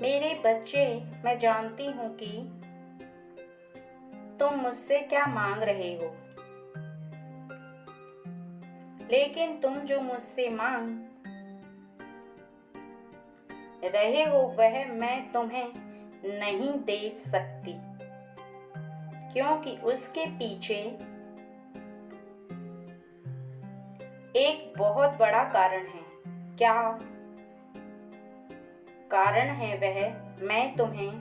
मेरे बच्चे, मैं जानती हूँ कि तुम मुझसे क्या मांग रहे हो, लेकिन तुम जो मुझसे मांग रहे हो वह मैं तुम्हें नहीं दे सकती, क्योंकि उसके पीछे एक बहुत बड़ा कारण है। क्या कारण है वह मैं तुम्हें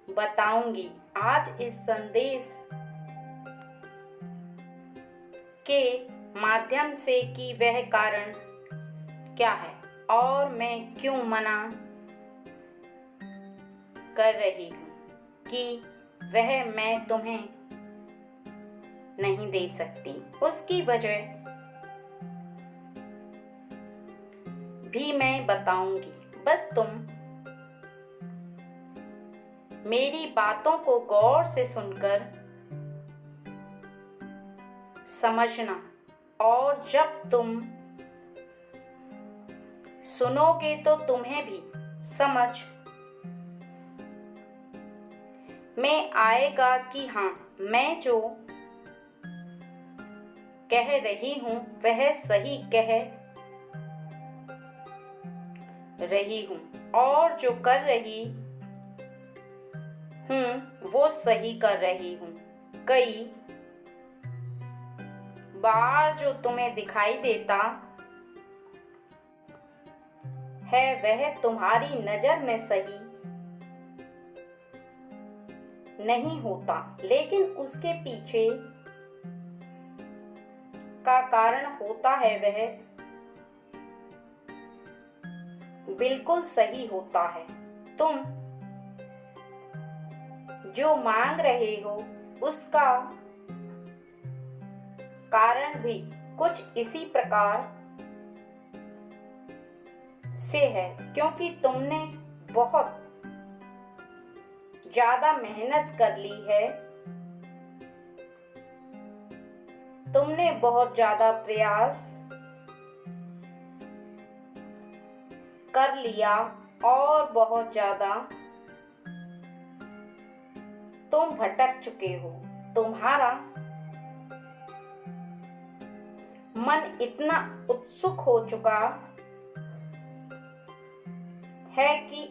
बताऊंगी आज इस संदेश के माध्यम से कि वह कारण क्या है और मैं क्यों मना कर रही हूँ कि वह मैं तुम्हें नहीं दे सकती। उसकी वजह भी मैं बताऊंगी, बस तुम मेरी बातों को गौर से सुनकर समझना, और जब तुम सुनोगे तो तुम्हें भी समझ में आएगा कि हाँ, मैं जो कह रही हूँ वह सही कह रही हूँ, और जो कर रही हूँ वो सही कर रही हूँ। कई बार जो तुम्हें दिखाई देता है वह तुम्हारी नजर में सही नहीं होता, लेकिन उसके पीछे का कारण होता है वह बिल्कुल सही होता है। तुम जो मांग रहे हो उसका कारण भी कुछ इसी प्रकार से है, क्योंकि तुमने बहुत ज्यादा मेहनत कर ली है, तुमने बहुत ज्यादा प्रयास कर लिया और बहुत ज्यादा तुम भटक चुके हो। तुम्हारा मन इतना उत्सुक हो चुका है कि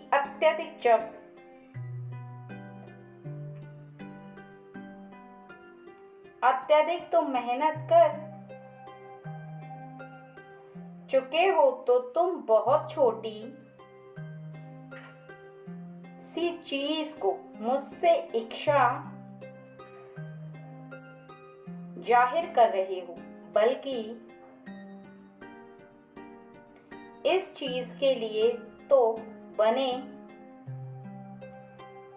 अत्यधिक तुम मेहनत कर चुके हो, तो तुम बहुत छोटी सी चीज को मुझसे इच्छा जाहिर कर रहे हो, बल्कि इस चीज के लिए तो बने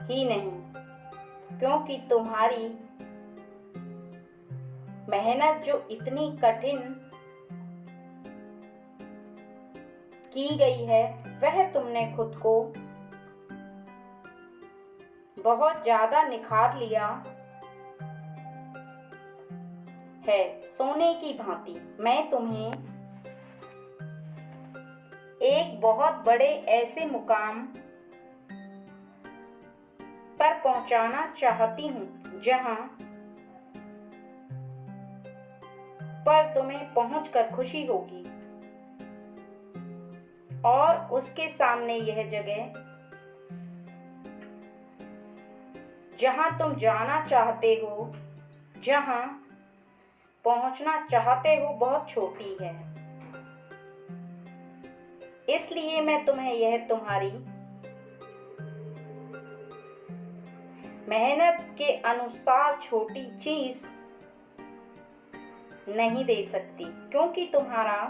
ही नहीं, क्योंकि तुम्हारी मेहनत जो इतनी कठिन की गई है वह तुमने खुद को बहुत ज्यादा निखार लिया है, सोने की भांति। मैं तुम्हें एक बहुत बड़े ऐसे मुकाम पर पहुंचाना चाहती हूँ जहां पर तुम्हें पहुंचकर खुशी होगी, और उसके सामने यह जगह जहां तुम जाना चाहते हो, जहां पहुंचना चाहते हो, बहुत छोटी है। इसलिए मैं तुम्हें यह तुम्हारी मेहनत के अनुसार छोटी चीज नहीं दे सकती, क्योंकि तुम्हारा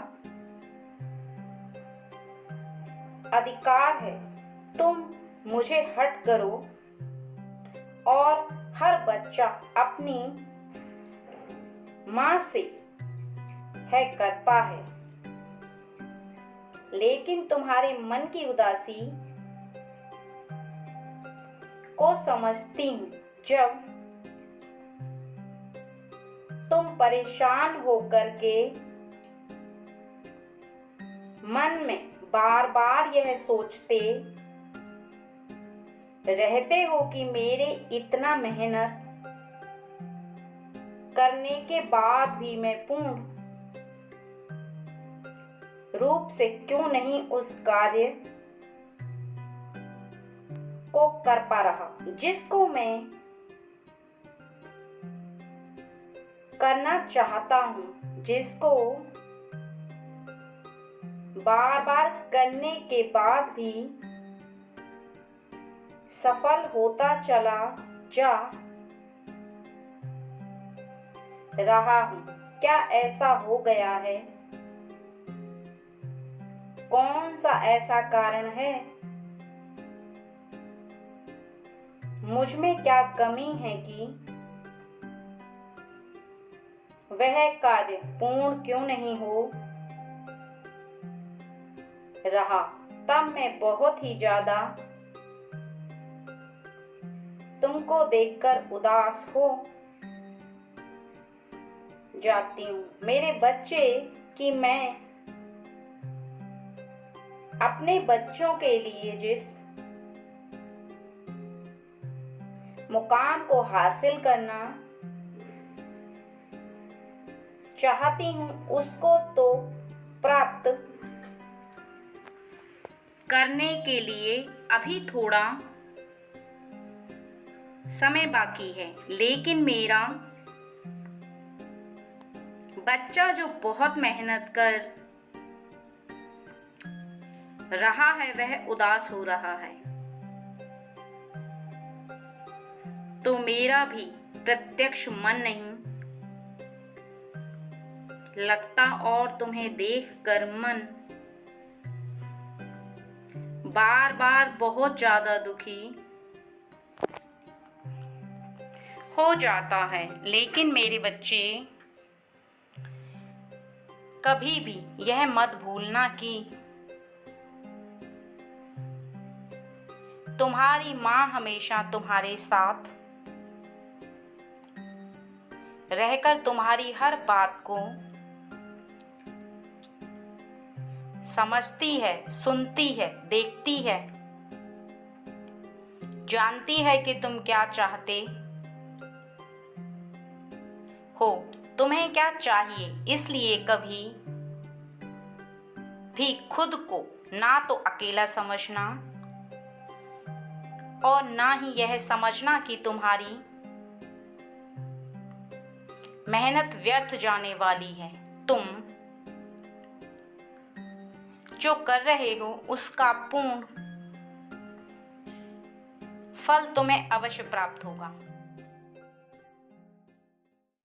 अधिकार है तुम मुझे हर्ट करो, और हर बच्चा अपनी माँ से है करता है, लेकिन तुम्हारे मन की उदासी को समझती हूँ। जब तुम परेशान होकर के मन में बार बार यह सोचते रहते हो कि मेरे इतना मेहनत करने के बाद भी मैं पूर्ण रूप से क्यों नहीं उस कार्य को कर पा रहा जिसको मैं करना चाहता हूँ, जिसको बार बार करने के बाद भी सफल होता चला जा रहा हूँ। क्या ऐसा हो गया है? कौन सा ऐसा कारण है? मुझ में क्या कमी है कि वह कार्य पूर्ण क्यों नहीं हो रहा? तब मैं बहुत ही ज्यादा तुमको देखकर उदास हो जाती हूँ मेरे बच्चे कि मैं अपने बच्चों के लिए जिस मुकाम को हासिल करना चाहती हूँ उसको तो प्राप्त करने के लिए अभी थोड़ा समय बाकी है, लेकिन मेरा बच्चा जो बहुत मेहनत कर रहा है वह उदास हो रहा है, तो मेरा भी प्रत्यक्ष मन नहीं लगता और तुम्हें देखकर मन बार बार बहुत ज्यादा दुखी हो जाता है। लेकिन मेरे बच्चे कभी भी यह मत भूलना कि तुम्हारी माँ हमेशा तुम्हारे साथ रहकर तुम्हारी हर बात को समझती है, सुनती है, देखती है, जानती है कि तुम क्या चाहते हो, तुम्हें क्या चाहिए। इसलिए कभी भी खुद को ना तो अकेला समझना और ना ही यह समझना कि तुम्हारी मेहनत व्यर्थ जाने वाली है। तुम जो कर रहे हो उसका पूर्ण फल तुम्हें अवश्य प्राप्त होगा।